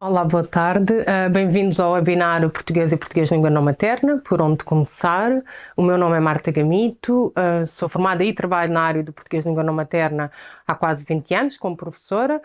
Olá, boa tarde. Bem-vindos ao webinar Português e Português Língua Não Materna, por onde começar. O meu nome é Marta Gamito, sou formada e trabalho na área do Português Língua Não Materna há quase 20 anos como professora,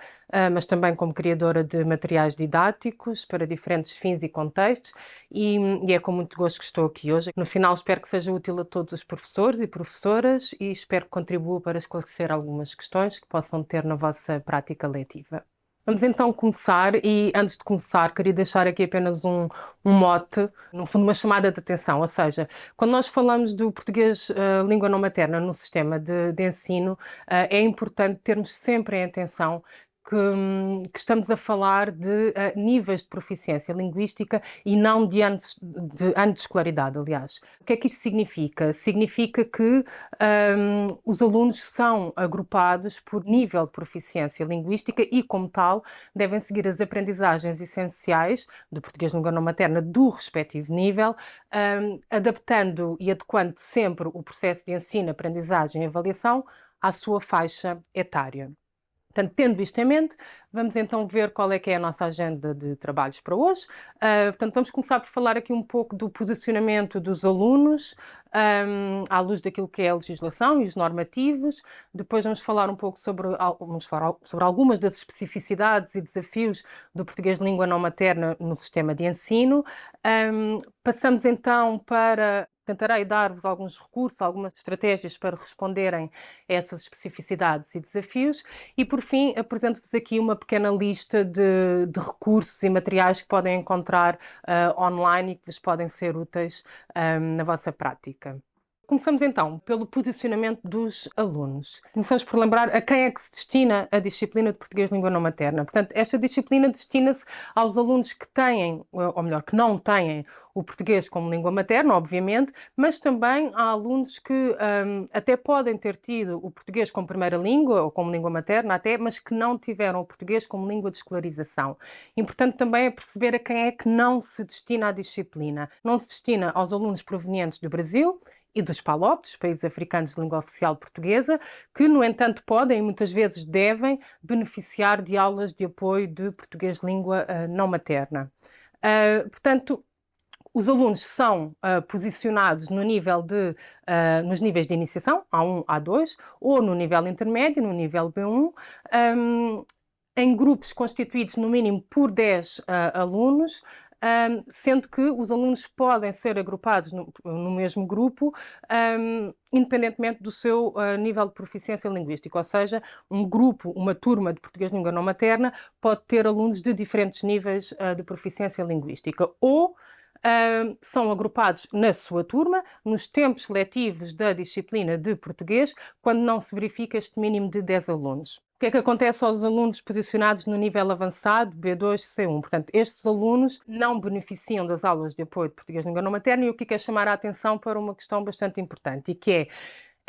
mas também como criadora de materiais didáticos para diferentes fins e contextos e é com muito gosto que estou aqui hoje. No final espero que seja útil a todos os professores e professoras e espero que contribua para esclarecer algumas questões que possam ter na vossa prática letiva. Vamos então começar e antes de começar queria deixar aqui apenas um mote, no fundo uma chamada de atenção, ou seja, quando nós falamos do português língua não materna no sistema de ensino, é importante termos sempre em atenção que estamos a falar de níveis de proficiência linguística e não de anos de escolaridade, aliás. O que é que isto significa? Significa que os alunos são agrupados por nível de proficiência linguística e, como tal, devem seguir as aprendizagens essenciais do português língua não materna do respectivo nível, adaptando e adequando sempre o processo de ensino, aprendizagem e avaliação à sua faixa etária. Portanto, tendo isto em mente, vamos então ver qual é que é a nossa agenda de trabalhos para hoje. Portanto, vamos começar por falar aqui um pouco do posicionamento dos alunos, à luz daquilo que é a legislação e os normativos. Depois vamos falar um pouco sobre algumas das especificidades e desafios do português de língua não materna no sistema de ensino. Passamos então para... Tentarei dar-vos alguns recursos, algumas estratégias para responderem a essas especificidades e desafios. E, por fim, apresento-vos aqui uma pequena lista de recursos e materiais que podem encontrar online e que vos podem ser úteis na vossa prática. Começamos então pelo posicionamento dos alunos. Começamos por lembrar a quem é que se destina a disciplina de português de língua não materna. Portanto, esta disciplina destina-se aos alunos que têm, ou melhor, que não têm o português como língua materna, obviamente, mas também há alunos que até podem ter tido o português como primeira língua ou como língua materna até, mas que não tiveram o português como língua de escolarização. Importante também é perceber a quem é que não se destina à disciplina. Não se destina aos alunos provenientes do Brasil e dos PALOP, países africanos de língua oficial portuguesa, que, no entanto, podem e muitas vezes devem beneficiar de aulas de apoio de português de língua não materna. Portanto, os alunos são posicionados no nível nos níveis de iniciação, A1, A2, ou no nível intermédio, no nível B1, em grupos constituídos no mínimo por 10 alunos, sendo que os alunos podem ser agrupados no mesmo grupo, independentemente do seu nível de proficiência linguística, ou seja, um grupo, uma turma de português de língua não materna pode ter alunos de diferentes níveis de proficiência linguística, ou são agrupados na sua turma, nos tempos letivos da disciplina de português, quando não se verifica este mínimo de 10 alunos. O que é que acontece aos alunos posicionados no nível avançado, B2, C1? Portanto, estes alunos não beneficiam das aulas de apoio de português de língua não materna e eu aqui quero chamar a atenção para uma questão bastante importante, e que é,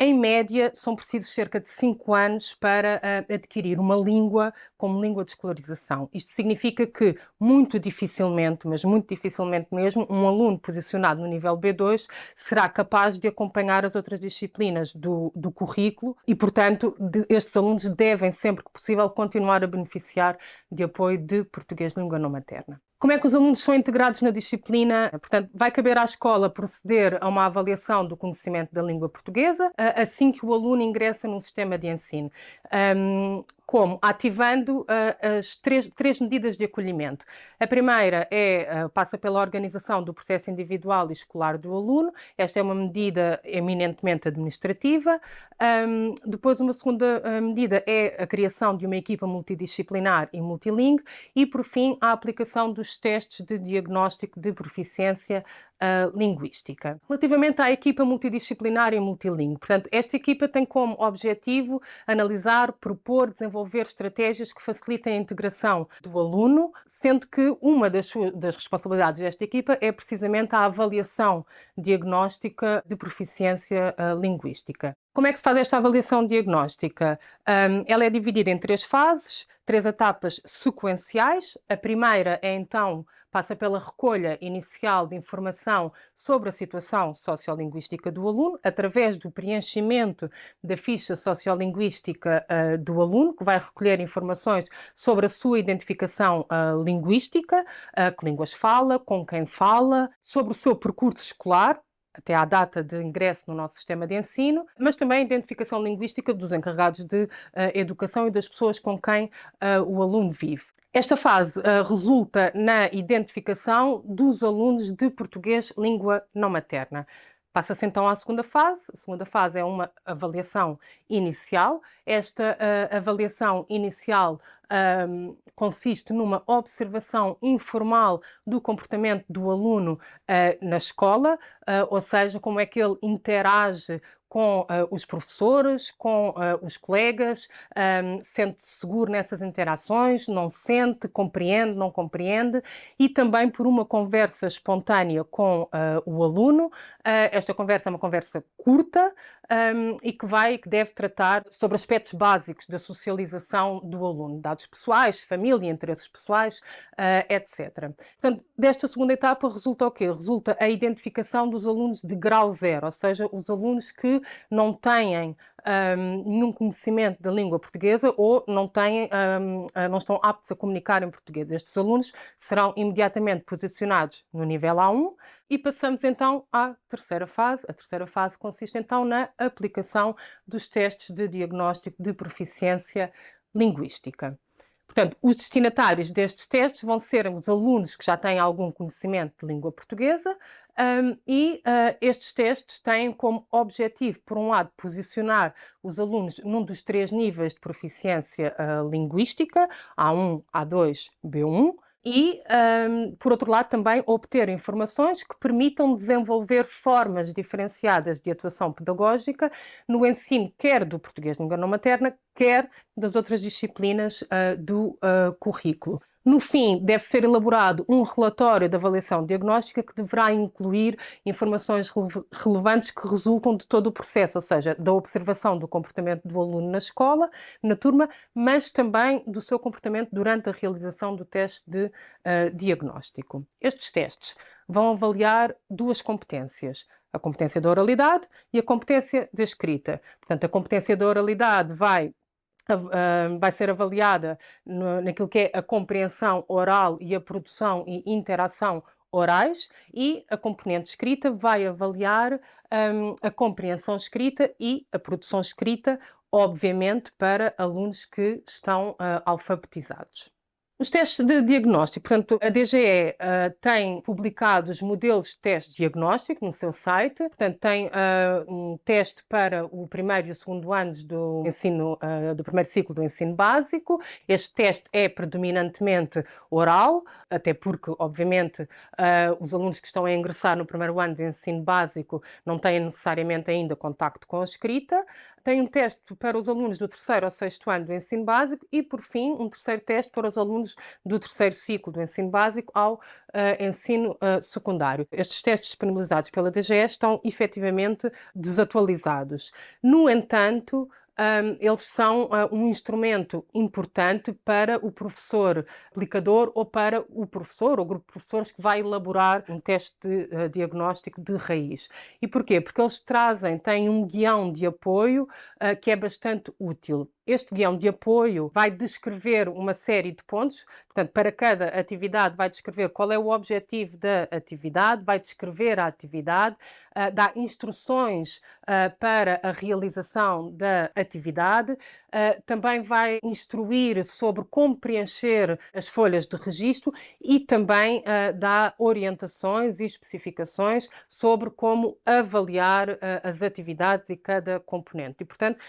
em média, são precisos cerca de 5 anos para adquirir uma língua como língua de escolarização. Isto significa que, muito dificilmente, mas muito dificilmente mesmo, um aluno posicionado no nível B2 será capaz de acompanhar as outras disciplinas do currículo e, portanto, estes alunos devem, sempre que possível, continuar a beneficiar de apoio de português de língua não materna. Como é que os alunos são integrados na disciplina? Portanto, vai caber à escola proceder a uma avaliação do conhecimento da língua portuguesa assim que o aluno ingressa no sistema de ensino. Como? Ativando as três medidas de acolhimento. A primeira passa pela organização do processo individual e escolar do aluno. Esta é uma medida eminentemente administrativa. Depois, uma segunda medida é a criação de uma equipa multidisciplinar e multilingue. E, por fim, a aplicação dos testes de diagnóstico de proficiência linguística. Relativamente à equipa multidisciplinar e multilingue, portanto, esta equipa tem como objetivo analisar, propor, desenvolver estratégias que facilitem a integração do aluno, sendo que uma das responsabilidades desta equipa é precisamente a avaliação diagnóstica de proficiência linguística. Como é que se faz esta avaliação diagnóstica? Ela é dividida em 3 fases, 3 etapas sequenciais. A primeira é, então, Passa pela recolha inicial de informação sobre a situação sociolinguística do aluno, através do preenchimento da ficha sociolinguística do aluno, que vai recolher informações sobre a sua identificação linguística, que línguas fala, com quem fala, sobre o seu percurso escolar, até à data de ingresso no nosso sistema de ensino, mas também a identificação linguística dos encarregados de educação e das pessoas com quem o aluno vive. Esta fase resulta na identificação dos alunos de português língua não materna. Passa-se então à segunda fase. A segunda fase é uma avaliação inicial. Esta avaliação inicial consiste numa observação informal do comportamento do aluno na escola, ou seja, como é que ele interage com os professores, com os colegas, sente-se seguro nessas interações, não sente, compreende, não compreende, e também por uma conversa espontânea com o aluno. Esta conversa é uma conversa curta e que deve tratar sobre aspectos básicos da socialização do aluno, dados pessoais, família, interesses pessoais, etc. Portanto, desta segunda etapa resulta o quê? Resulta a identificação dos alunos de grau zero, ou seja, os alunos que não têm nenhum conhecimento da língua portuguesa ou não estão aptos a comunicar em português. Estes alunos serão imediatamente posicionados no nível A1 e passamos então à terceira fase. A terceira fase consiste então na aplicação dos testes de diagnóstico de proficiência linguística. Portanto, os destinatários destes testes vão ser os alunos que já têm algum conhecimento de língua portuguesa estes testes têm como objetivo, por um lado, posicionar os alunos num dos 3 níveis de proficiência linguística, A1, A2, B1, por outro lado, também obter informações que permitam desenvolver formas diferenciadas de atuação pedagógica no ensino, quer do português de língua não materna, quer das outras disciplinas do currículo. No fim, deve ser elaborado um relatório de avaliação diagnóstica que deverá incluir informações relevantes que resultam de todo o processo, ou seja, da observação do comportamento do aluno na escola, na turma, mas também do seu comportamento durante a realização do teste de diagnóstico. Estes testes vão avaliar 2 competências: a competência da oralidade e a competência da escrita. Portanto, a competência da oralidade vai ser avaliada naquilo que é a compreensão oral e a produção e interação orais, e a componente escrita vai avaliar a compreensão escrita e a produção escrita, obviamente para alunos que estão alfabetizados. Os testes de diagnóstico, portanto, a DGE tem publicado os modelos de teste de diagnóstico no seu site, portanto, tem um teste para o primeiro e o segundo anos do ensino, do primeiro ciclo do ensino básico. Este teste é predominantemente oral, até porque, obviamente, os alunos que estão a ingressar no primeiro ano do ensino básico não têm necessariamente ainda contacto com a escrita. Tem um teste para os alunos do terceiro ao sexto ano do ensino básico e, por fim, um terceiro teste para os alunos do terceiro ciclo do ensino básico ao ensino secundário. Estes testes disponibilizados pela DGE estão efetivamente desatualizados. No entanto, eles são um instrumento importante para o professor aplicador ou para o professor ou grupo de professores que vai elaborar um teste de diagnóstico de raiz. E porquê? Porque eles têm um guião de apoio que é bastante útil. Este guião de apoio vai descrever uma série de pontos, portanto, para cada atividade vai descrever qual é o objetivo da atividade, vai descrever a atividade, dá instruções para a realização da atividade, também vai instruir sobre como preencher as folhas de registro e também dá orientações e especificações sobre como avaliar as atividades e cada componente. E, portanto,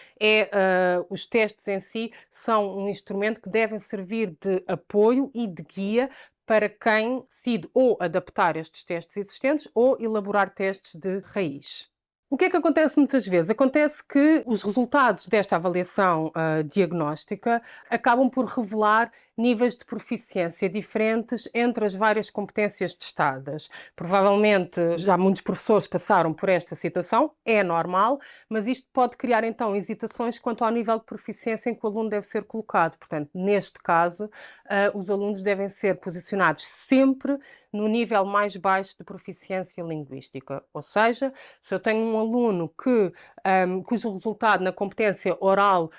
os testes em si são um instrumento que devem servir de apoio e de guia para quem decide ou adaptar estes testes existentes ou elaborar testes de raiz. O que é que acontece muitas vezes? Acontece que os resultados desta avaliação diagnóstica acabam por revelar níveis de proficiência diferentes entre as várias competências testadas. Provavelmente já muitos professores passaram por esta situação, é normal, mas isto pode criar então hesitações quanto ao nível de proficiência em que o aluno deve ser colocado. Portanto, neste caso, os alunos devem ser posicionados sempre no nível mais baixo de proficiência linguística. Ou seja, se eu tenho um aluno cujo resultado na competência oral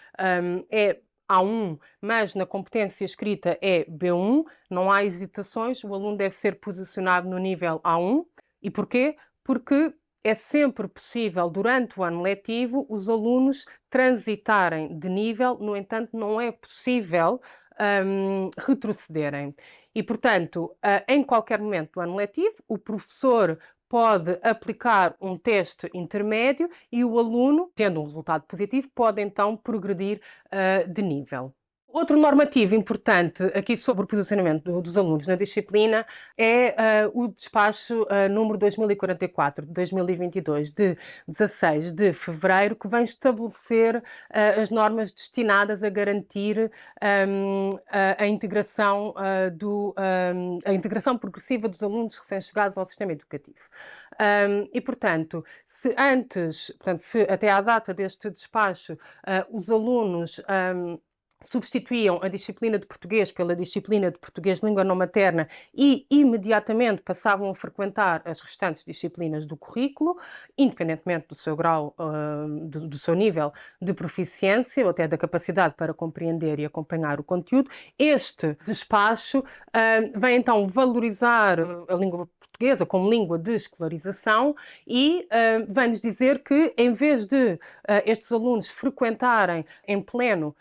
é A1, mas na competência escrita é B1, não há hesitações, o aluno deve ser posicionado no nível A1. E porquê? Porque é sempre possível, durante o ano letivo, os alunos transitarem de nível, no entanto, não é possível retrocederem. E, portanto, em qualquer momento do ano letivo, o professor pode aplicar um teste intermédio e o aluno, tendo um resultado positivo, pode então progredir de nível. Outro normativo importante aqui sobre o posicionamento dos alunos na disciplina é o despacho número 2044 de 2022, de 16 de fevereiro, que vem estabelecer as normas destinadas a garantir a integração, a integração progressiva dos alunos recém-chegados ao sistema educativo. E, portanto, se até à data deste despacho, os alunos substituíam a disciplina de português pela disciplina de português de língua não materna e imediatamente passavam a frequentar as restantes disciplinas do currículo, independentemente do seu grau, do seu nível de proficiência ou até da capacidade para compreender e acompanhar o conteúdo. Este despacho vem então valorizar a língua portuguesa como língua de escolarização e vem-nos dizer que, em vez de estes alunos frequentarem em pleno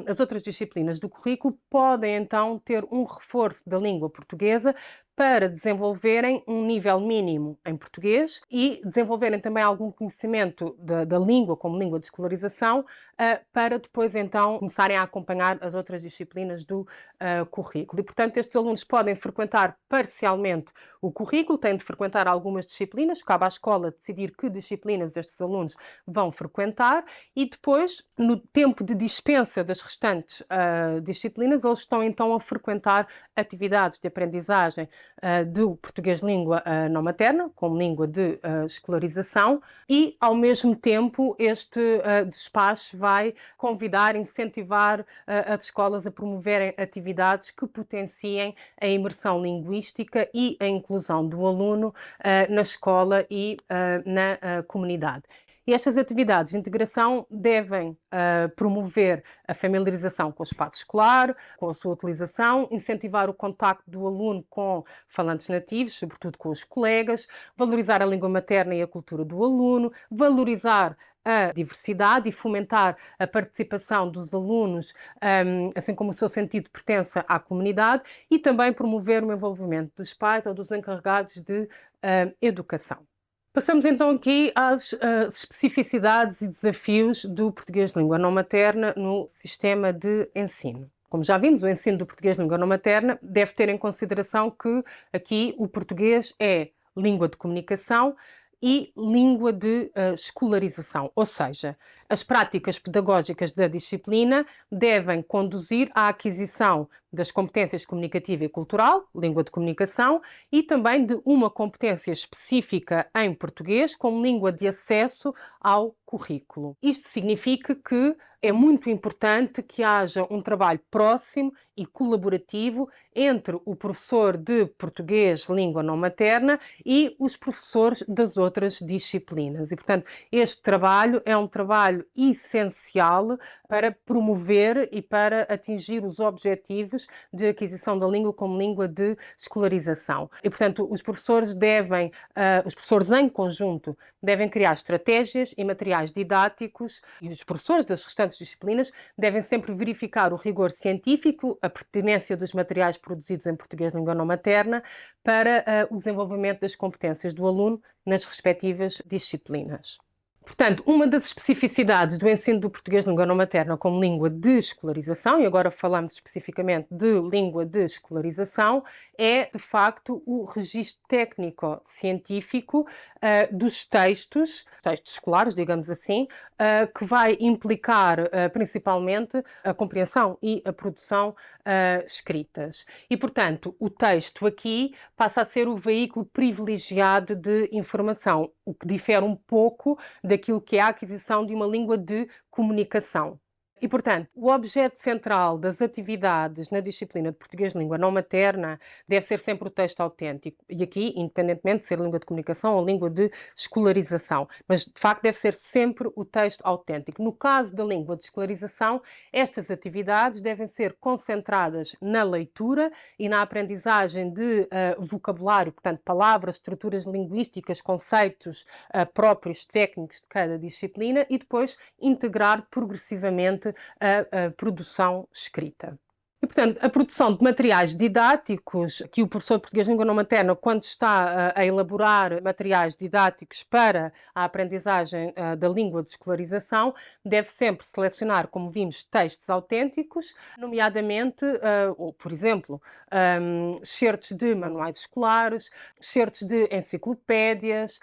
as outras disciplinas do currículo, podem então ter um reforço da língua portuguesa para desenvolverem um nível mínimo em português e desenvolverem também algum conhecimento da língua como língua de escolarização para depois então começarem a acompanhar as outras disciplinas do currículo. E, portanto, estes alunos podem frequentar parcialmente o currículo, têm de frequentar algumas disciplinas, cabe à escola decidir que disciplinas estes alunos vão frequentar e depois, no tempo de dispensa das restantes disciplinas, eles estão então a frequentar atividades de aprendizagem do português língua não materna, como língua de escolarização, e ao mesmo tempo este despacho vai convidar, incentivar as escolas a promoverem atividades que potenciem a imersão linguística e a inclusão do aluno na escola e na comunidade. E estas atividades de integração devem promover a familiarização com o espaço escolar, com a sua utilização, incentivar o contacto do aluno com falantes nativos, sobretudo com os colegas, valorizar a língua materna e a cultura do aluno, valorizar a diversidade e fomentar a participação dos alunos, assim como o seu sentido de pertença à comunidade, e também promover o envolvimento dos pais ou dos encarregados de educação. Passamos então aqui às especificidades e desafios do português de língua não materna no sistema de ensino. Como já vimos, o ensino do português de língua não materna deve ter em consideração que aqui o português é língua de comunicação e língua de escolarização, ou seja, as práticas pedagógicas da disciplina devem conduzir à aquisição das competências comunicativa e cultural, língua de comunicação, e também de uma competência específica em português como língua de acesso ao currículo. Isto significa que é muito importante que haja um trabalho próximo e colaborativo entre o professor de português, língua não materna, e os professores das outras disciplinas. E, portanto, este trabalho é um trabalho essencial para promover e para atingir os objetivos de aquisição da língua como língua de escolarização. E, portanto, os professores em conjunto, devem criar estratégias e materiais didáticos e os professores das restantes disciplinas devem sempre verificar o rigor científico, a pertinência dos materiais produzidos em português língua não materna para o desenvolvimento das competências do aluno nas respectivas disciplinas. Portanto, uma das especificidades do ensino do português língua não materna como língua de escolarização, e agora falamos especificamente de língua de escolarização, é, de facto, o registro técnico-científico dos textos escolares, digamos assim, que vai implicar principalmente a compreensão e a produção escritas. E, portanto, o texto aqui passa a ser o veículo privilegiado de informação, o que difere um pouco daquilo que é a aquisição de uma língua de comunicação. E, portanto, o objeto central das atividades na disciplina de português de língua não materna deve ser sempre o texto autêntico. E aqui, independentemente de ser língua de comunicação ou língua de escolarização, mas de facto deve ser sempre o texto autêntico. No caso da língua de escolarização, estas atividades devem ser concentradas na leitura e na aprendizagem de vocabulário, portanto, palavras, estruturas linguísticas, conceitos próprios, técnicos de cada disciplina e depois integrar progressivamente a produção escrita. E, portanto, a produção de materiais didáticos, que o professor de português de língua não materna, quando está a elaborar materiais didáticos para a aprendizagem da língua de escolarização, deve sempre selecionar, como vimos, textos autênticos, nomeadamente, ou, por exemplo, excertos de manuais escolares, excertos de enciclopédias,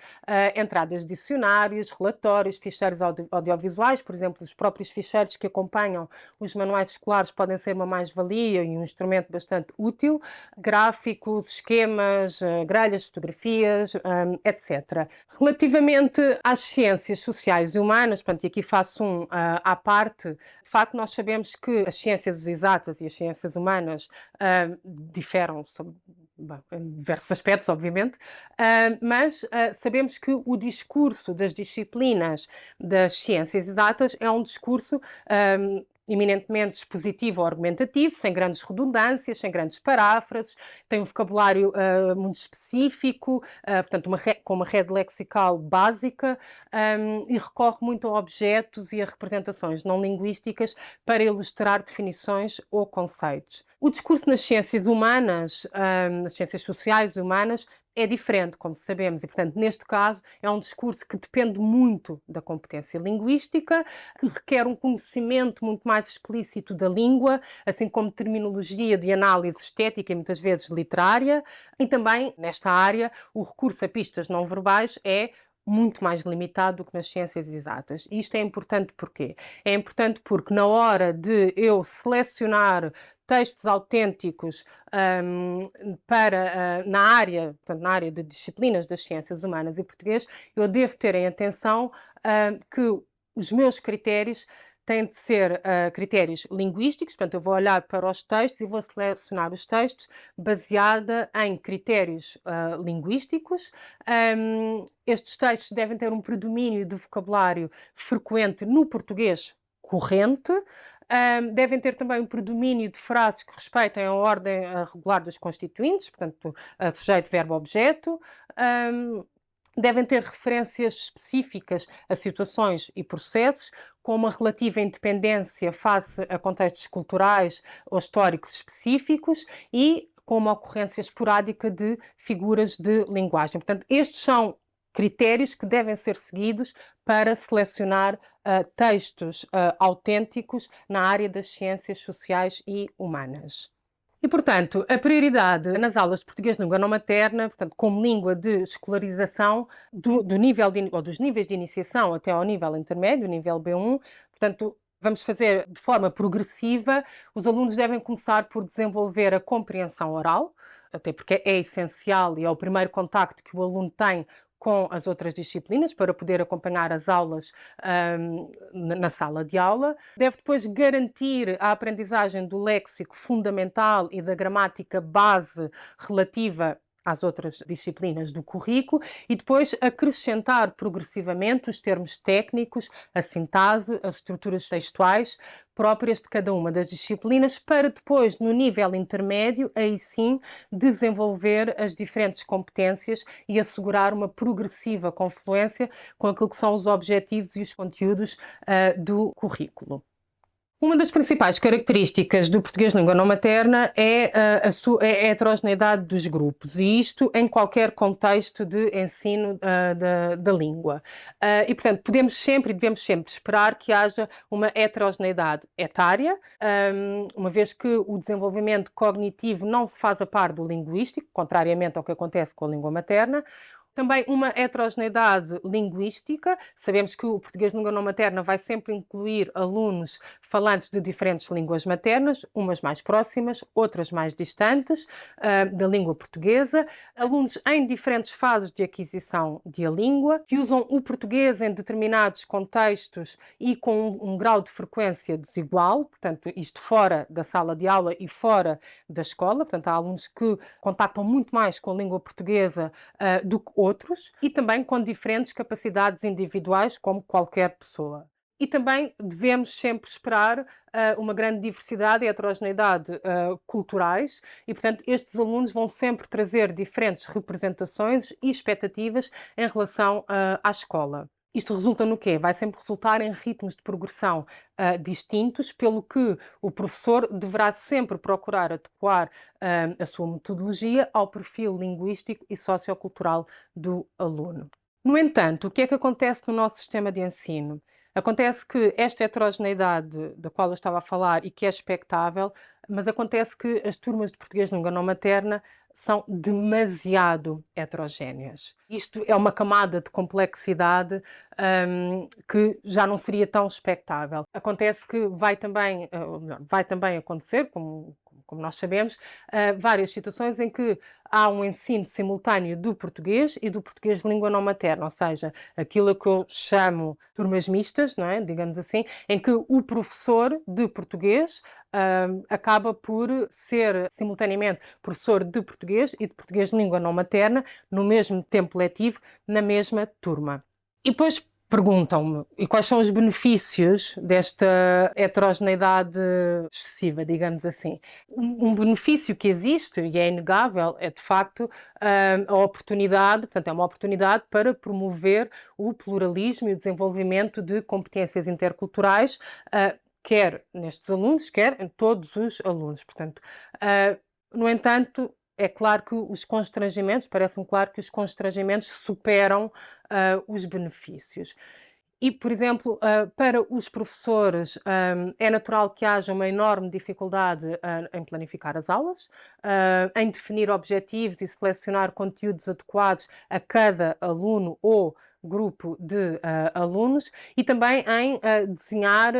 entradas de dicionários, relatórios, ficheiros audiovisuais, por exemplo, os próprios ficheiros que acompanham os manuais escolares podem ser uma mais-valia e um instrumento bastante útil, gráficos, esquemas, grelhas, fotografias, etc. Relativamente às ciências sociais e humanas, portanto, e aqui faço à parte, de facto nós sabemos que as ciências exatas e as ciências humanas diferem em diversos aspectos, obviamente, mas sabemos que o discurso das disciplinas das ciências exatas é um discurso eminentemente expositivo ou argumentativo, sem grandes redundâncias, sem grandes paráfrases, tem um vocabulário muito específico, portanto, com uma rede lexical básica e recorre muito a objetos e a representações não linguísticas para ilustrar definições ou conceitos. O discurso nas ciências humanas, nas ciências sociais e humanas, é diferente, como sabemos, e, portanto, neste caso, é um discurso que depende muito da competência linguística, que requer um conhecimento muito mais explícito da língua, assim como terminologia de análise estética e muitas vezes literária, e também, nesta área, o recurso a pistas não verbais é muito mais limitado do que nas ciências exatas. E isto é importante porquê? É importante porque na hora de eu selecionar textos autênticos na área, portanto, na área de disciplinas das ciências humanas e português, eu devo ter em atenção que os meus critérios têm de ser critérios linguísticos, portanto, eu vou olhar para os textos e vou selecionar os textos baseada em critérios linguísticos. Estes textos devem ter um predomínio de vocabulário frequente no português corrente, devem ter também um predomínio de frases que respeitem a ordem regular dos constituintes, portanto, sujeito, verbo, objeto. Devem ter referências específicas a situações e processos, com uma relativa independência face a contextos culturais ou históricos específicos e com uma ocorrência esporádica de figuras de linguagem. Portanto, estes são critérios que devem ser seguidos para selecionar textos autênticos na área das ciências sociais e humanas. E, portanto, a prioridade nas aulas de português de língua não materna, portanto, como língua de escolarização ou dos níveis de iniciação até ao nível intermédio, nível B1, portanto, vamos fazer de forma progressiva. Os alunos devem começar por desenvolver a compreensão oral, até porque é essencial e é o primeiro contacto que o aluno tem com as outras disciplinas para poder acompanhar as aulas na sala de aula. Deve depois garantir a aprendizagem do léxico fundamental e da gramática base relativa às outras disciplinas do currículo e depois acrescentar progressivamente os termos técnicos, a sintase, as estruturas textuais próprias de cada uma das disciplinas, para depois, no nível intermédio, aí sim, desenvolver as diferentes competências e assegurar uma progressiva confluência com aquilo que são os objetivos e os conteúdos do currículo. Uma das principais características do português de língua não materna é a heterogeneidade dos grupos, e isto em qualquer contexto de ensino da língua. E, portanto, podemos sempre e devemos sempre esperar que haja uma heterogeneidade etária, uma vez que o desenvolvimento cognitivo não se faz a par do linguístico, contrariamente ao que acontece com a língua materna. Também uma heterogeneidade linguística. Sabemos que o português de língua não materna vai sempre incluir alunos falantes de diferentes línguas maternas, umas mais próximas, outras mais distantes, da língua portuguesa, alunos em diferentes fases de aquisição de a língua, que usam o português em determinados contextos e com um grau de frequência desigual, portanto, isto fora da sala de aula e fora da escola, portanto, há alunos que contactam muito mais com a língua portuguesa do que outros, e também com diferentes capacidades individuais, como qualquer pessoa. E também devemos sempre esperar uma grande diversidade e heterogeneidade culturais e, portanto, estes alunos vão sempre trazer diferentes representações e expectativas em relação à escola. Isto resulta no quê? Vai sempre resultar em ritmos de progressão distintos, pelo que o professor deverá sempre procurar adequar a sua metodologia ao perfil linguístico e sociocultural do aluno. No entanto, o que é que acontece no nosso sistema de ensino? Acontece que esta heterogeneidade da qual eu estava a falar e que é expectável, mas acontece que as turmas de português de língua não materna são demasiado heterogéneas. Isto é uma camada de complexidade que já não seria tão expectável. Acontece que vai também, ou melhor, vai também acontecer, como nós sabemos, várias situações em que há um ensino simultâneo do português e do português de língua não materna, ou seja, aquilo que eu chamo turmas mistas, não é? Digamos assim, em que o professor de português acaba por ser simultaneamente professor de português e de português de língua não materna no mesmo tempo letivo, na mesma turma. E depois perguntam-me, e quais são os benefícios desta heterogeneidade excessiva, digamos assim? Um benefício que existe, e é inegável, é de facto a oportunidade, portanto, é uma oportunidade para promover o pluralismo e o desenvolvimento de competências interculturais, quer nestes alunos, quer em todos os alunos. Portanto, no entanto, é claro que os constrangimentos, parece-me claro que os constrangimentos superam os benefícios. E, por exemplo, para os professores, é natural que haja uma enorme dificuldade em planificar as aulas, em definir objetivos e selecionar conteúdos adequados a cada aluno ou grupo de alunos e também em desenhar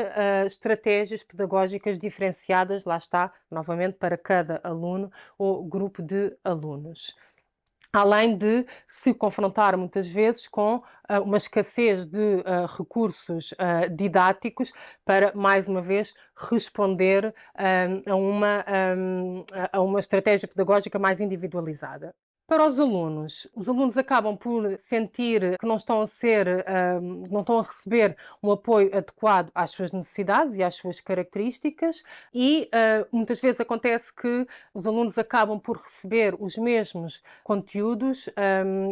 estratégias pedagógicas diferenciadas, lá está, novamente, para cada aluno ou grupo de alunos. Além de se confrontar muitas vezes com uma escassez de recursos didáticos para, mais uma vez, responder a uma estratégia pedagógica mais individualizada. Para os alunos acabam por sentir que não estão não estão a receber um apoio adequado às suas necessidades e às suas características e muitas vezes acontece que os alunos acabam por receber os mesmos conteúdos,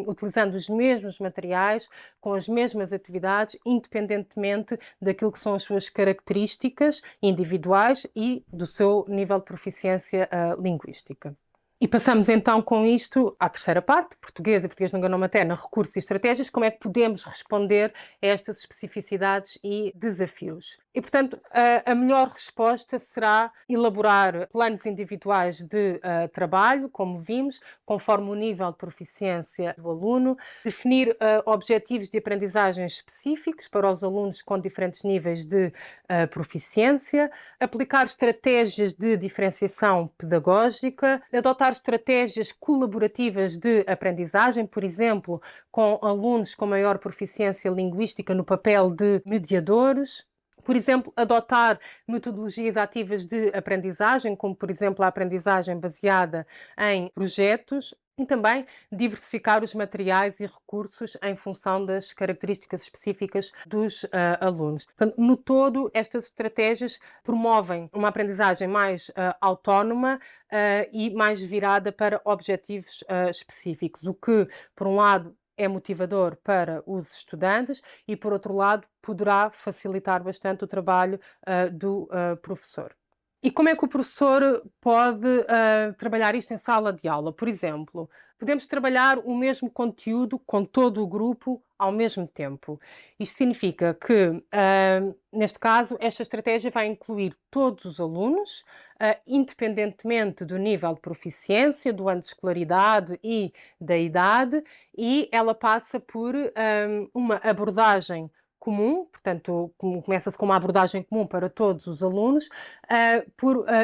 utilizando os mesmos materiais, com as mesmas atividades, independentemente daquilo que são as suas características individuais e do seu nível de proficiência linguística. E passamos então com isto à terceira parte, português e português de língua não materna, recursos e estratégias, como é que podemos responder a estas especificidades e desafios. E, portanto, a melhor resposta será elaborar planos individuais de trabalho, como vimos, conforme o nível de proficiência do aluno, definir objetivos de aprendizagem específicos para os alunos com diferentes níveis de proficiência, aplicar estratégias de diferenciação pedagógica, adotar estratégias colaborativas de aprendizagem, por exemplo, com alunos com maior proficiência linguística no papel de mediadores. Por exemplo, adotar metodologias ativas de aprendizagem, como, por exemplo, a aprendizagem baseada em projetos, e também diversificar os materiais e recursos em função das características específicas dos alunos. Portanto, no todo, estas estratégias promovem uma aprendizagem mais autónoma e mais virada para objetivos específicos, o que, por um lado, é motivador para os estudantes e, por outro lado, poderá facilitar bastante o trabalho do professor. E como é que o professor pode trabalhar isto em sala de aula? Por exemplo, podemos trabalhar o mesmo conteúdo com todo o grupo ao mesmo tempo. Isto significa que, neste caso, esta estratégia vai incluir todos os alunos, independentemente do nível de proficiência, do ano de escolaridade e da idade, e ela passa por uma abordagem comum, portanto, começa-se com uma abordagem comum para todos os alunos,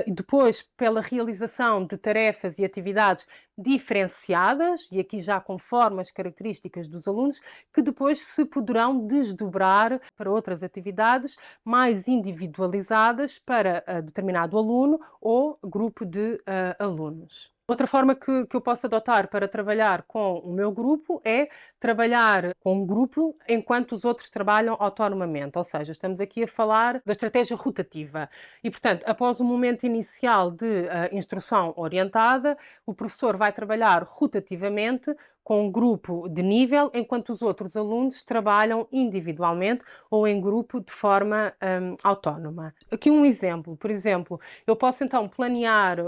depois pela realização de tarefas e atividades diferenciadas, e aqui já conforme as características dos alunos, que depois se poderão desdobrar para outras atividades mais individualizadas para determinado aluno ou grupo de alunos. Outra forma que eu posso adotar para trabalhar com o meu grupo é trabalhar com um grupo enquanto os outros trabalham autonomamente, ou seja, estamos aqui a falar da estratégia rotativa. E, portanto, após o momento inicial de instrução orientada, o professor vai trabalhar rotativamente com um grupo de nível, enquanto os outros alunos trabalham individualmente ou em grupo de forma autónoma. Aqui um exemplo, por exemplo, eu posso então planear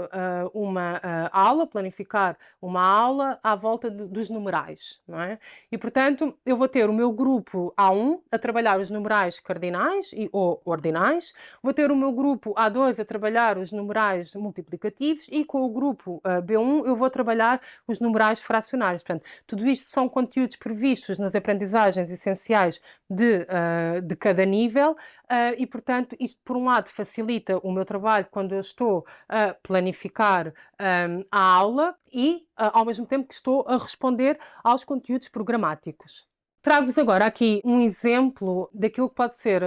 uma aula, planificar uma aula à volta dos numerais, não é? E, portanto, eu vou ter o meu grupo A1 a trabalhar os numerais cardinais ou ordinais, vou ter o meu grupo A2 a trabalhar os numerais multiplicativos e com o grupo B1 eu vou trabalhar os numerais fracionários. Portanto, tudo isto são conteúdos previstos nas aprendizagens essenciais de cada nível e, portanto, isto por um lado facilita o meu trabalho quando eu estou a planificar a aula e, ao mesmo tempo que estou a responder aos conteúdos programáticos. Trago-vos agora aqui um exemplo daquilo que pode ser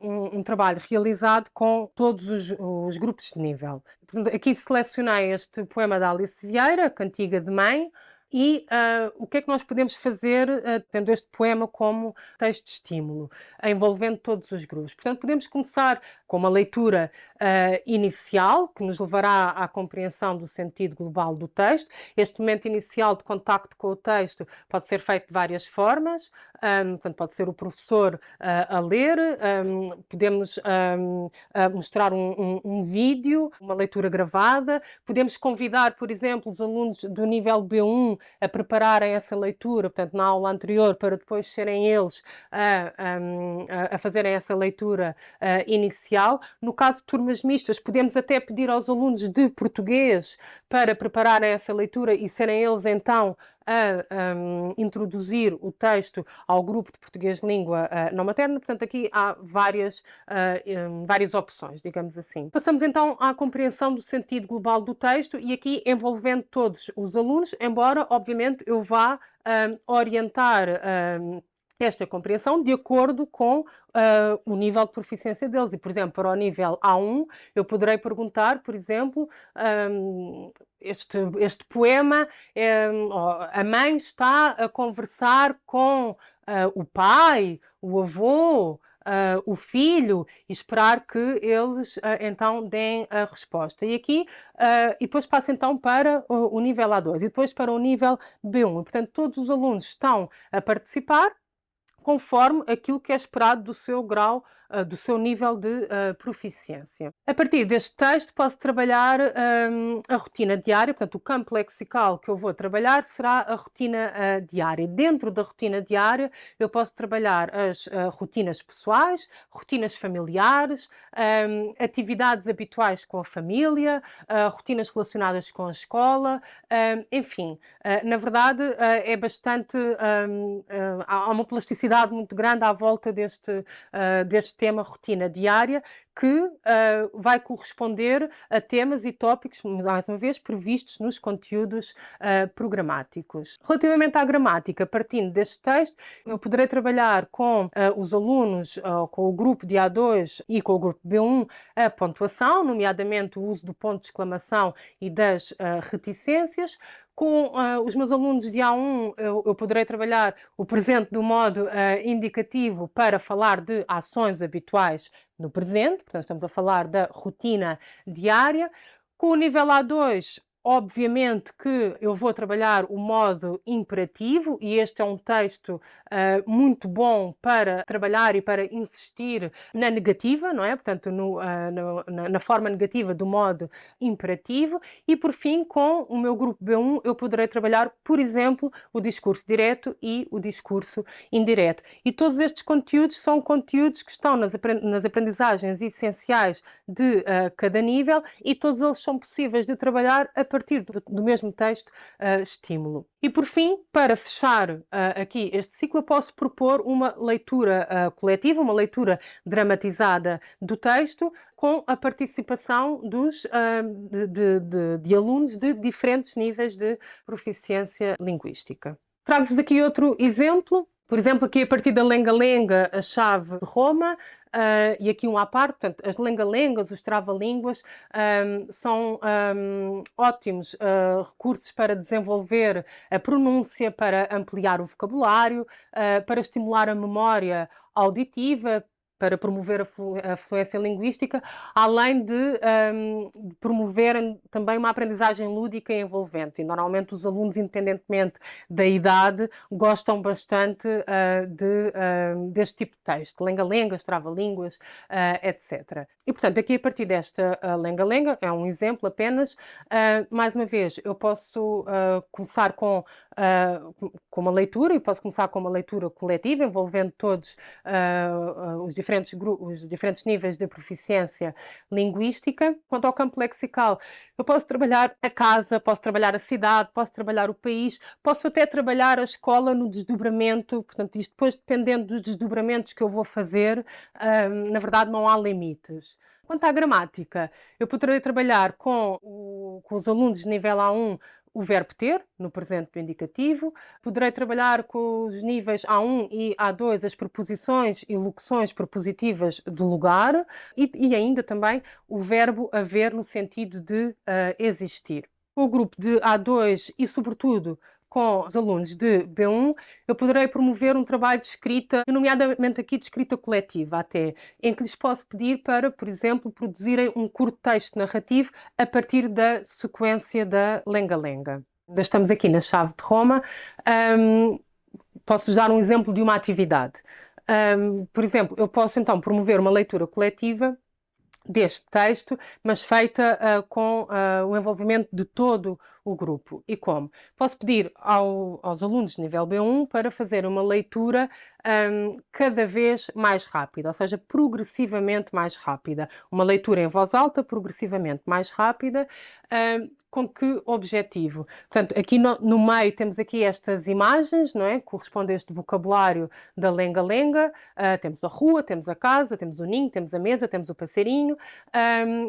um trabalho realizado com todos os grupos de nível. Aqui selecionei este poema da Alice Vieira, Cantiga de Mãe, e o que é que nós podemos fazer tendo este poema como texto de estímulo, envolvendo todos os grupos? Portanto, podemos começar com uma leitura inicial, que nos levará à compreensão do sentido global do texto. Este momento inicial de contacto com o texto pode ser feito de várias formas, portanto, pode ser o professor a ler, podemos mostrar um vídeo, uma leitura gravada, podemos convidar, por exemplo, os alunos do nível B1 a prepararem essa leitura, portanto, na aula anterior, para depois serem eles a fazerem essa leitura inicial. No caso de turmas mistas, podemos até pedir aos alunos de português para prepararem essa leitura e serem eles, então, a introduzir o texto ao grupo de português de língua não materna. Portanto, aqui há várias opções, digamos assim. Passamos então à compreensão do sentido global do texto e aqui envolvendo todos os alunos, embora, obviamente, eu vá orientar esta compreensão de acordo com o nível de proficiência deles. E, por exemplo, para o nível A1, eu poderei perguntar, por exemplo, este poema, a mãe está a conversar com o pai, o avô, o filho, e esperar que eles então deem a resposta. E aqui, e depois passa então para o nível A2 e depois para o nível B1. E, portanto, todos os alunos estão a participar conforme aquilo que é esperado do seu grau, do seu nível de proficiência. A partir deste texto posso trabalhar a rotina diária, portanto o campo lexical que eu vou trabalhar será a rotina diária. Dentro da rotina diária eu posso trabalhar as rotinas pessoais, rotinas familiares, atividades habituais com a família, rotinas relacionadas com a escola, enfim, na verdade é bastante, há uma plasticidade muito grande à volta deste tema rotina diária que vai corresponder a temas e tópicos, mais uma vez, previstos nos conteúdos programáticos. Relativamente à gramática, partindo deste texto, eu poderei trabalhar com os alunos, com o grupo de A2 e com o grupo B1, a pontuação, nomeadamente o uso do ponto de exclamação e das reticências. Com os meus alunos de A1, eu poderei trabalhar o presente do modo indicativo para falar de ações habituais no presente, portanto estamos a falar da rotina diária. Com o nível A2, Obviamente que eu vou trabalhar o modo imperativo e este é um texto muito bom para trabalhar e para insistir na negativa, não é? Portanto, na forma negativa do modo imperativo. E, por fim, com o meu grupo B1, eu poderei trabalhar, por exemplo, o discurso direto e o discurso indireto. E todos estes conteúdos são conteúdos que estão nas aprendizagens essenciais de cada nível e todos eles são possíveis de trabalhar a partir do mesmo texto estímulo. E por fim, para fechar aqui este ciclo, eu posso propor uma leitura coletiva, uma leitura dramatizada do texto, com a participação de alunos de diferentes níveis de proficiência linguística. Trago-vos aqui outro exemplo. Por exemplo, aqui a partir da lenga-lenga, a chave de Roma, e aqui um à parte, portanto, as lenga-lengas, os trava-línguas, são ótimos recursos para desenvolver a pronúncia, para ampliar o vocabulário, para estimular a memória auditiva, para promover a fluência linguística, além de promoverem também uma aprendizagem lúdica e envolvente. E normalmente os alunos, independentemente da idade, gostam bastante deste tipo de texto, lenga-lengas, trava-línguas, etc. E, portanto, aqui a partir desta lenga-lenga, é um exemplo apenas, mais uma vez, eu posso começar com uma leitura, e posso começar com uma leitura coletiva, envolvendo todos os diferentes níveis de proficiência linguística. Quanto ao campo lexical, eu posso trabalhar a casa, posso trabalhar a cidade, posso trabalhar o país, posso até trabalhar a escola no desdobramento, portanto, isto depois dependendo dos desdobramentos que eu vou fazer, na verdade não há limites. Quanto à gramática, eu poderei trabalhar com os alunos de nível A1 o verbo ter, no presente do indicativo. Poderei trabalhar com os níveis A1 e A2 as preposições e locuções prepositivas de lugar e ainda também o verbo haver no sentido de existir. O grupo de A2 e, sobretudo, com os alunos de B1, eu poderei promover um trabalho de escrita, nomeadamente aqui de escrita coletiva até, em que lhes posso pedir para, por exemplo, produzirem um curto texto narrativo a partir da sequência da lenga-lenga. Estamos aqui na chave de Roma. Posso-vos dar um exemplo de uma atividade. Por exemplo, eu posso então promover uma leitura coletiva deste texto, mas feita com o envolvimento de todo o grupo. E como? Posso pedir aos alunos de nível B1 para fazer uma leitura cada vez mais rápida, ou seja, progressivamente mais rápida. Uma leitura em voz alta, progressivamente mais rápida. Com que objetivo? Portanto, aqui no meio temos aqui estas imagens, não é? Corresponde a este vocabulário da lenga-lenga. Temos a rua, temos a casa, temos o ninho, temos a mesa, temos o passarinho.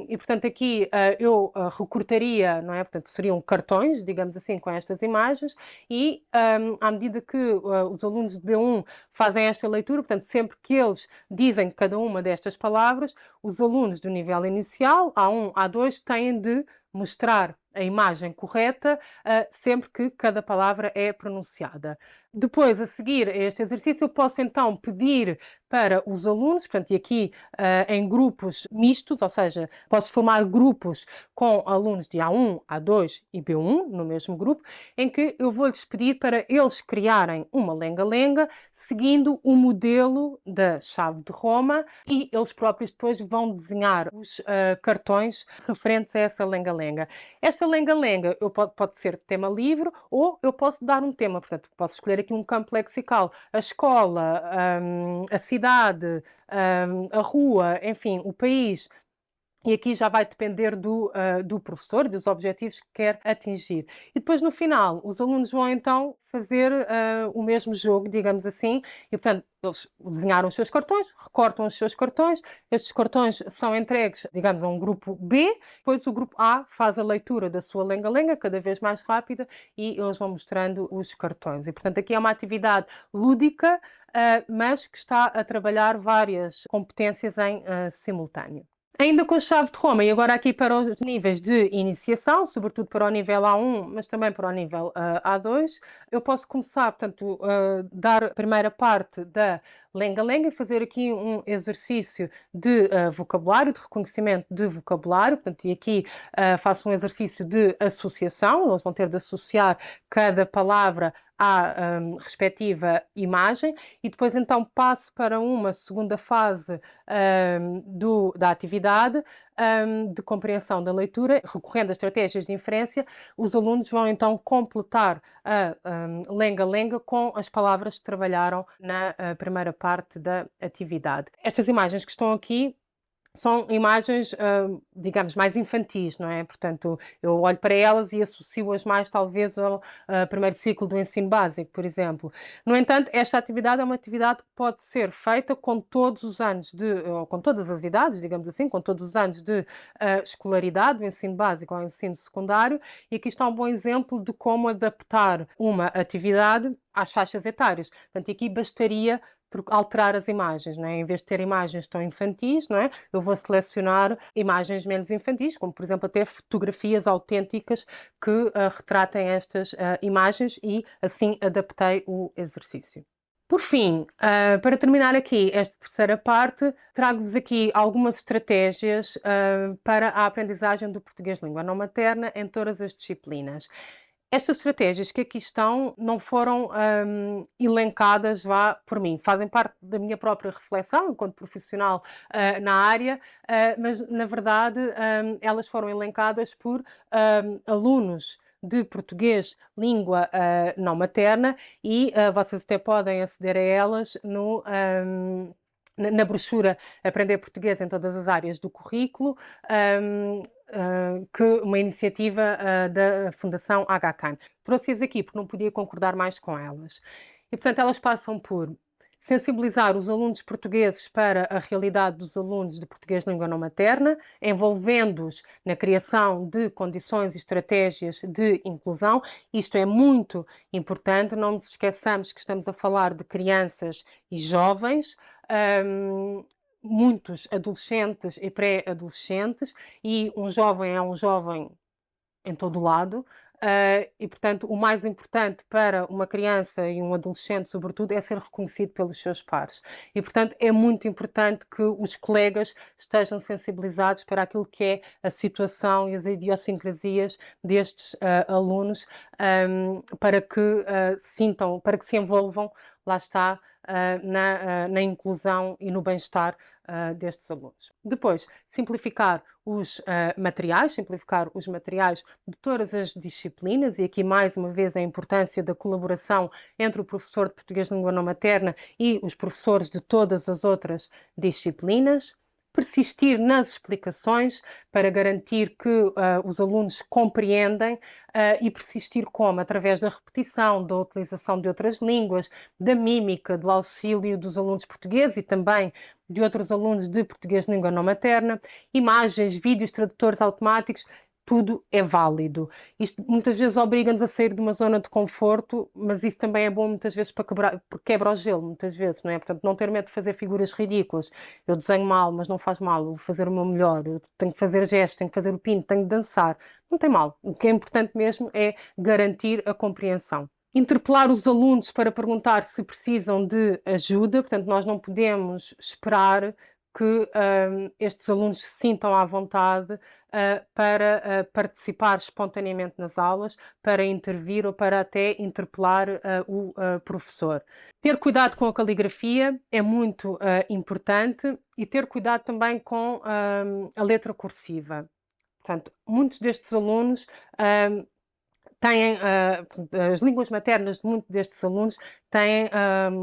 E, portanto, aqui eu recortaria, não é? Portanto, seriam cartões, digamos assim, com estas imagens. E, à medida que os alunos de B1 fazem esta leitura, portanto, sempre que eles dizem cada uma destas palavras, os alunos do nível inicial, A1, A2, têm de mostrar a imagem correta sempre que cada palavra é pronunciada. Depois, a seguir a este exercício, eu posso então pedir para os alunos, portanto, e aqui em grupos mistos, ou seja, posso formar grupos com alunos de A1, A2 e B1 no mesmo grupo, em que eu vou-lhes pedir para eles criarem uma lenga-lenga seguindo o modelo da chave de Roma e eles próprios depois vão desenhar os cartões referentes a essa lenga-lenga. Esta lenga-lenga pode ser tema livre ou eu posso dar um tema, portanto, posso escolher aqui um campo lexical, a escola, a cidade, a rua, enfim, o país. E aqui já vai depender do professor, dos objetivos que quer atingir. E depois, no final, os alunos vão então fazer o mesmo jogo, digamos assim, e portanto, eles desenharam os seus cartões, recortam os seus cartões, estes cartões são entregues, digamos, a um grupo B, depois o grupo A faz a leitura da sua lenga-lenga, cada vez mais rápida, e eles vão mostrando os cartões. E, portanto, aqui é uma atividade lúdica, mas que está a trabalhar várias competências em simultâneo. Ainda com a chave de Roma, e agora aqui para os níveis de iniciação, sobretudo para o nível A1, mas também para o nível A2, eu posso começar, portanto, dar a primeira parte da lenga-lenga e fazer aqui um exercício de vocabulário, de reconhecimento de vocabulário. Portanto, e aqui faço um exercício de associação, eles vão ter de associar cada palavra à respectiva imagem e depois então passo para uma segunda fase da atividade de compreensão da leitura, recorrendo a estratégias de inferência. Os alunos vão então completar a lenga-lenga com as palavras que trabalharam na primeira parte da atividade. Estas imagens que estão aqui são imagens, digamos, mais infantis, não é? Portanto, eu olho para elas e associo-as mais, talvez, ao primeiro ciclo do ensino básico, por exemplo. No entanto, esta atividade é uma atividade que pode ser feita com todos os anos ou com todas as idades, digamos assim, com todos os anos de escolaridade, do ensino básico ao ensino secundário, e aqui está um bom exemplo de como adaptar uma atividade às faixas etárias. Portanto, aqui bastaria alterar as imagens, não é? Em vez de ter imagens tão infantis, não é? Eu vou selecionar imagens menos infantis, como por exemplo até fotografias autênticas que retratem estas imagens e assim adaptei o exercício. Por fim, para terminar aqui esta terceira parte, trago-vos aqui algumas estratégias para a aprendizagem do português língua não materna em todas as disciplinas. Estas estratégias que aqui estão não foram elencadas por mim, fazem parte da minha própria reflexão enquanto profissional na área, mas na verdade elas foram elencadas por alunos de português língua não materna e vocês até podem aceder a elas na brochura Aprender Português em Todas as Áreas do Currículo, uma iniciativa da Fundação Aga Khan. Trouxe-as aqui porque não podia concordar mais com elas. E, portanto, elas passam por sensibilizar os alunos portugueses para a realidade dos alunos de português língua não materna, envolvendo-os na criação de condições e estratégias de inclusão. Isto é muito importante, não nos esqueçamos que estamos a falar de crianças e jovens, muitos adolescentes e pré-adolescentes, e um jovem é um jovem em todo lado, e portanto o mais importante para uma criança e um adolescente, sobretudo, é ser reconhecido pelos seus pares. E portanto é muito importante que os colegas estejam sensibilizados para aquilo que é a situação e as idiosincrasias destes alunos, para que sintam, para que se envolvam, lá está, na inclusão e no bem-estar destes alunos. Depois, simplificar os materiais de todas as disciplinas, e aqui mais uma vez a importância da colaboração entre o professor de português de língua não materna e os professores de todas as outras disciplinas. Persistir nas explicações para garantir que os alunos compreendem e persistir como? Através da repetição, da utilização de outras línguas, da mímica, do auxílio dos alunos portugueses e também de outros alunos de português de língua não materna, imagens, vídeos, tradutores automáticos. Tudo é válido. Isto muitas vezes obriga-nos a sair de uma zona de conforto, mas isso também é bom muitas vezes para quebra o gelo, muitas vezes, não é? Portanto, não ter medo de fazer figuras ridículas. Eu desenho mal, mas não faz mal, vou fazer o meu melhor, eu tenho que fazer gestos, tenho que fazer o pino, tenho que dançar. Não tem mal. O que é importante mesmo é garantir a compreensão. Interpelar os alunos para perguntar se precisam de ajuda, portanto, nós não podemos esperar que estes alunos se sintam à vontade para participar espontaneamente nas aulas, para intervir ou para até interpelar o professor. Ter cuidado com a caligrafia é muito importante e ter cuidado também com a letra cursiva. Portanto, muitos destes alunos têm, as línguas maternas de muitos destes alunos têm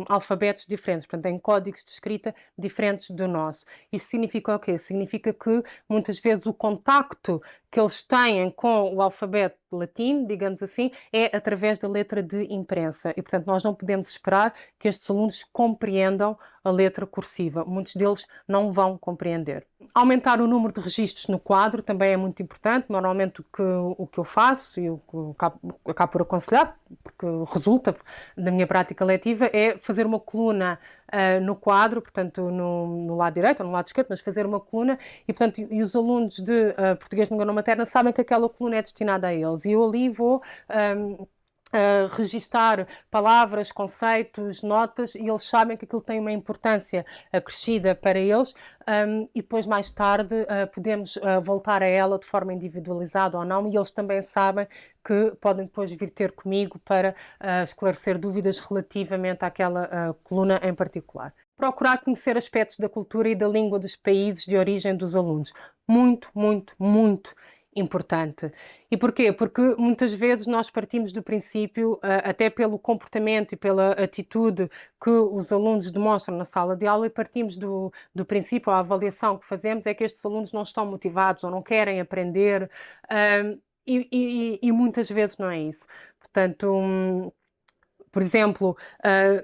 alfabetos diferentes, portanto, têm códigos de escrita diferentes do nosso. Isto significa o quê? Significa que muitas vezes o contacto que eles têm com o alfabeto latino, digamos assim, é através da letra de imprensa. E, portanto, nós não podemos esperar que estes alunos compreendam a letra cursiva. Muitos deles não vão compreender. Aumentar o número de registros no quadro também é muito importante. Normalmente o que eu faço e o que acabo por aconselhar, porque resulta da minha prática letiva, é fazer uma coluna no quadro, portanto no lado direito ou no lado esquerdo, mas fazer uma coluna e, portanto, e os alunos de português de língua não materna sabem que aquela coluna é destinada a eles e eu ali vou registar palavras, conceitos, notas, e eles sabem que aquilo tem uma importância acrescida para eles, e depois mais tarde podemos voltar a ela de forma individualizada ou não, e eles também sabem que podem depois vir ter comigo para esclarecer dúvidas relativamente àquela coluna em particular. Procurar conhecer aspectos da cultura e da língua dos países de origem dos alunos. Muito, muito, muito importante. E porquê? Porque muitas vezes nós partimos do princípio, até pelo comportamento e pela atitude que os alunos demonstram na sala de aula, e partimos do princípio, a avaliação que fazemos é que estes alunos não estão motivados ou não querem aprender, e muitas vezes não é isso. Portanto, por exemplo,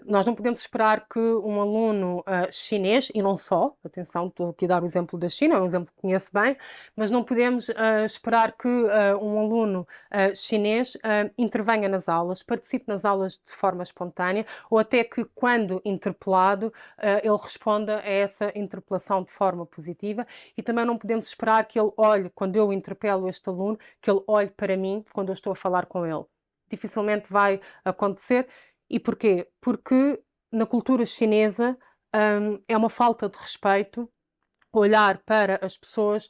nós não podemos esperar que um aluno chinês, e não só, atenção, estou aqui a dar o exemplo da China, é um exemplo que conheço bem, mas não podemos esperar que um aluno chinês intervenha nas aulas, participe nas aulas de forma espontânea, ou até que, quando interpelado, ele responda a essa interpelação de forma positiva. E também não podemos esperar que ele olhe, quando eu interpelo este aluno, que ele olhe para mim quando eu estou a falar com ele. Dificilmente vai acontecer. E porquê? Porque na cultura chinesa é uma falta de respeito olhar para as pessoas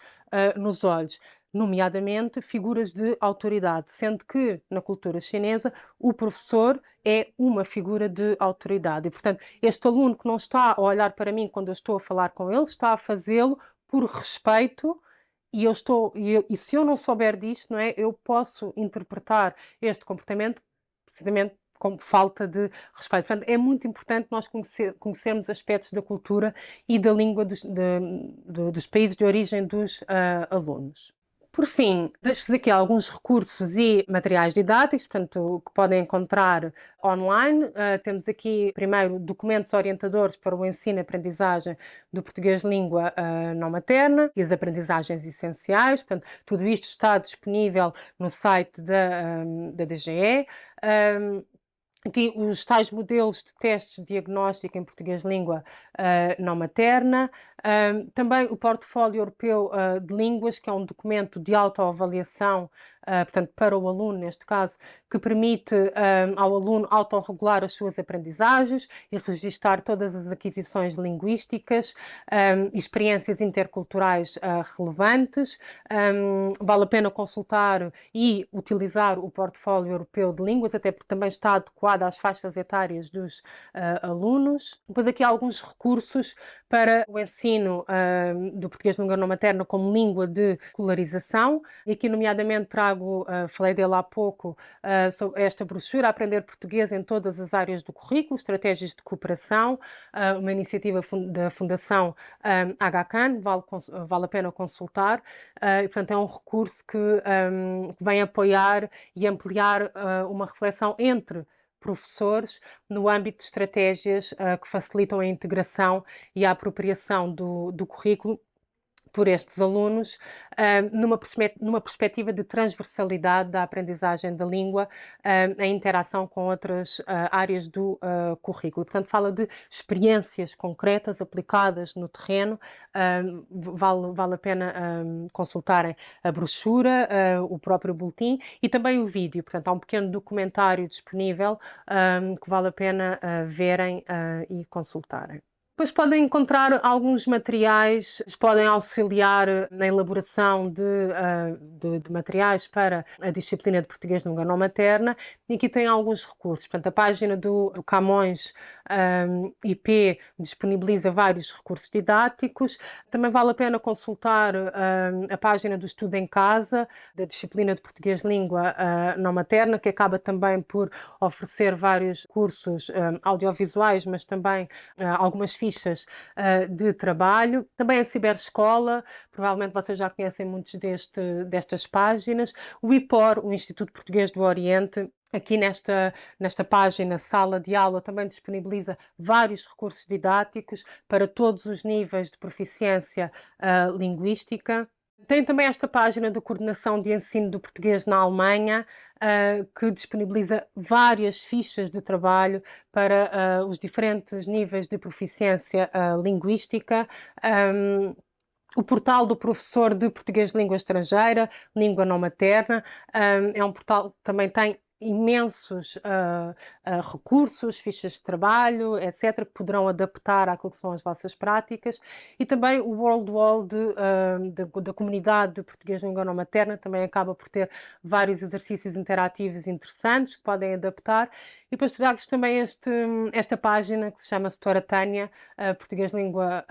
nos olhos, nomeadamente figuras de autoridade, sendo que na cultura chinesa o professor é uma figura de autoridade. E, portanto, este aluno que não está a olhar para mim quando eu estou a falar com ele, está a fazê-lo por respeito. E se eu não souber disto, não é, eu posso interpretar este comportamento precisamente como falta de respeito. Portanto, é muito importante nós conhecermos aspectos da cultura e da língua dos países de origem dos alunos. Por fim, deixo-vos aqui alguns recursos e materiais didáticos, portanto, que podem encontrar online. Temos aqui, primeiro, documentos orientadores para o ensino e aprendizagem do português língua não materna e as aprendizagens essenciais. Portanto, tudo isto está disponível no site da DGE. Aqui os tais modelos de testes de diagnóstico em português língua não materna. Também o Portfólio Europeu de Línguas, que é um documento de autoavaliação, portanto, para o aluno, neste caso, que permite ao aluno autorregular as suas aprendizagens e registar todas as aquisições linguísticas, experiências interculturais relevantes. Vale a pena consultar e utilizar o Portfólio Europeu de Línguas, até porque também está adequado às faixas etárias dos alunos. Depois aqui há alguns recursos para o ensino do português de língua não materna como língua de escolarização. E aqui, nomeadamente, falei dele há pouco, sobre esta brochura, Aprender Português em Todas as Áreas do Currículo, Estratégias de Cooperação, uma iniciativa da Fundação Aga Khan, vale a pena consultar. E, portanto, é um recurso que vem apoiar e ampliar uma reflexão entre professores no âmbito de estratégias que facilitam a integração e a apropriação do currículo por estes alunos, numa perspectiva de transversalidade da aprendizagem da língua, em interação com outras áreas do currículo. Portanto, fala de experiências concretas aplicadas no terreno. Vale a pena consultarem a brochura, o próprio boletim e também o vídeo. Portanto, há um pequeno documentário disponível que vale a pena verem e consultarem. Depois podem encontrar alguns materiais que podem auxiliar na elaboração de materiais para a disciplina de português de língua não materna, e aqui tem alguns recursos. Portanto, a página do Camões IP disponibiliza vários recursos didáticos. Também vale a pena consultar a página do Estudo em Casa, da disciplina de português de língua não materna, que acaba também por oferecer vários cursos audiovisuais, mas também algumas fichas de trabalho. Também a Ciberescola, provavelmente vocês já conhecem muitos destas páginas. O IPOR, o Instituto Português do Oriente, aqui nesta página Sala de Aula, também disponibiliza vários recursos didáticos para todos os níveis de proficiência linguística. Tem também esta página de coordenação de ensino do português na Alemanha, que disponibiliza várias fichas de trabalho para os diferentes níveis de proficiência linguística. O portal do professor de português de língua estrangeira, língua não materna, é um portal que também tem imensos recursos, fichas de trabalho, etc., que poderão adaptar àquilo que são as vossas práticas. E também o World Wall da comunidade de português de língua não materna também acaba por ter vários exercícios interativos interessantes que podem adaptar. E depois trago-vos também esta página que se chama Setora Tânia, Português de Língua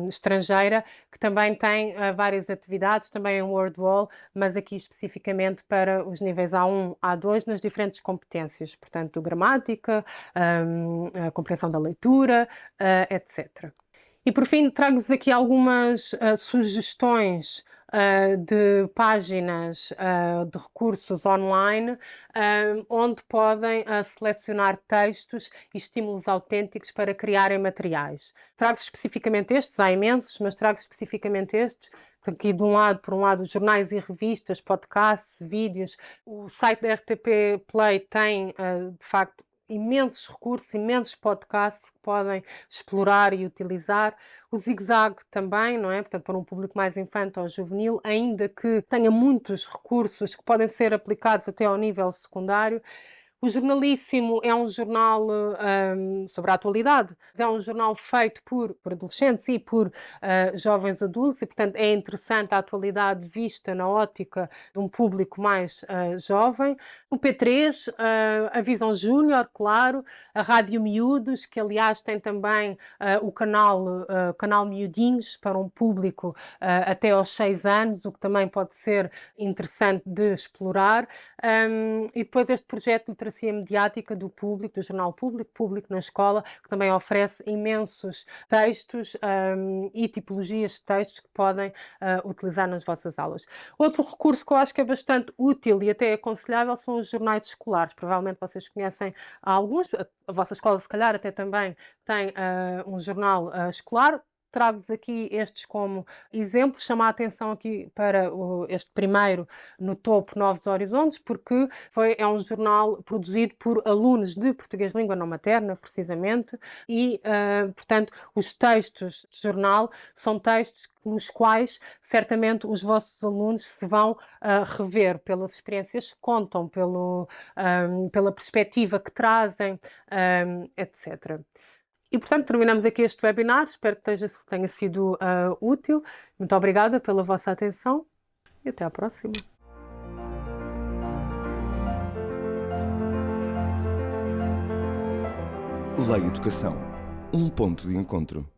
Estrangeira, que também tem várias atividades, também em Word Wall, mas aqui especificamente para os níveis A1, A2, nas diferentes competências, portanto, gramática, a compreensão da leitura, etc. E por fim, trago-vos aqui algumas sugestões de páginas de recursos online onde podem selecionar textos e estímulos autênticos para criarem materiais. Trago especificamente estes, há imensos, mas trago especificamente estes. Aqui por um lado, jornais e revistas, podcasts, vídeos. O site da RTP Play tem, de facto, imensos recursos, imensos podcasts que podem explorar e utilizar. O Zig-Zag também, não é? Portanto, para um público mais infantil ou juvenil, ainda que tenha muitos recursos que podem ser aplicados até ao nível secundário. O Jornalíssimo é um jornal sobre a atualidade, é um jornal feito por adolescentes e por jovens adultos e, portanto, é interessante a atualidade vista na ótica de um público mais jovem. O P3, a Visão Júnior, claro, a Rádio Miúdos, que aliás tem também o canal Miudinhos para um público até aos 6 anos, o que também pode ser interessante de explorar. E depois este projeto de literacia mediática do público, do jornal Público na Escola, que também oferece imensos textos e tipologias de textos que podem utilizar nas vossas aulas. Outro recurso que eu acho que é bastante útil e até aconselhável são os jornais escolares. Provavelmente vocês conhecem alguns, a vossa escola se calhar até também tem um jornal escolar. Trago-vos aqui estes como exemplos, chamar a atenção aqui para este primeiro no topo, Novos Horizontes, porque é um jornal produzido por alunos de português de língua não materna, precisamente, e, portanto, os textos de jornal são textos nos quais certamente os vossos alunos se vão rever pelas experiências que contam, pela perspectiva que trazem, etc. E, portanto, terminamos aqui este webinar. Espero que tenha sido útil. Muito obrigada pela vossa atenção e até à próxima. Lei Educação, um ponto de encontro.